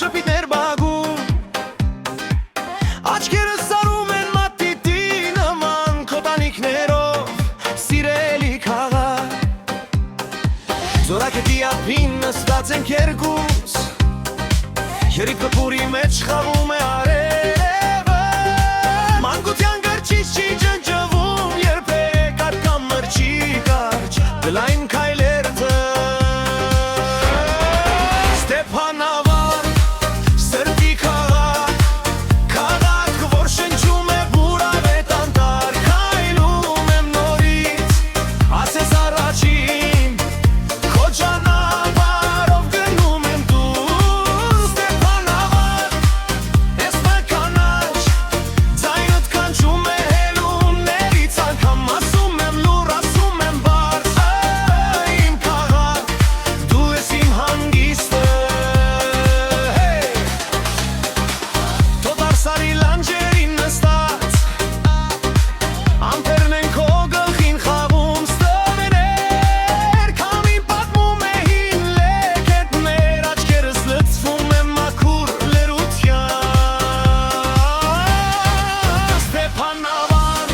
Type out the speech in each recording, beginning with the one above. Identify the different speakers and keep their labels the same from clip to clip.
Speaker 1: շպիտներ բագում Աչքերս սարում են մատիտի նման Քոտանիքներով սիրելի քաղաք Զորակետի ափին նստած ենք երկուս Երիկը պուրի մեջ խաղում է արևը Մանկության գրչից չի ջնջվում երբեք արկամ մրջի կարճ Դլային քայլերթը Ստեփանավար սրտի քաղաք Քաղաք որ շնչում է բուրավետ անտար Քայլում եմ նորից ասես առաջին Քո ճանապարհով գնում եմ դուրս Ստեփանավար ես մականաչ Ձայնդ կանչում է հելուններից անգամ ասում եմ լուր ասում եմ բարձ Իմ քաղաք դու ես իմ հանգիստը Թոդարսարի լանջերին նստած Ամպերն են քո գլխին խաղում ստվերեր Քամին պատմում է հին լեգենդներ Աչքերս լցվում եմ մաքուր լերության Ստեփանավար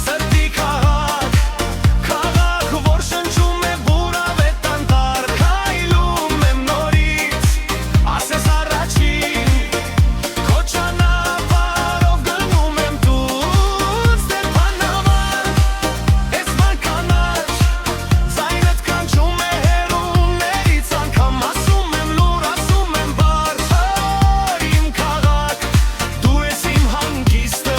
Speaker 1: սրտի քաղաք Քաղաք որ շնչում է բուրավետ անտար Քայլում եմ նորից ասես առաջին Քո ճանապարհով գնում եմ դուրս Ստեփանավար ես մականաչ Ձայնդ կանչում է հելուններից անգամ ասում եմ լուր ասում եմ բարձ Իմ քաղաք դու ես իմ հանգիստը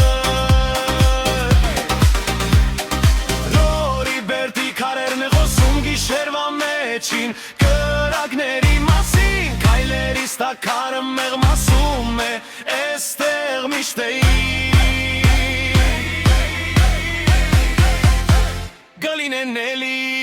Speaker 1: Լորի բերդի քարերն է խոսում գիշերվա մեջին Կրակների մասին Քայլերիս տակարը մեղմ ասում է Էստեղ միշտ էի Գլին են էլի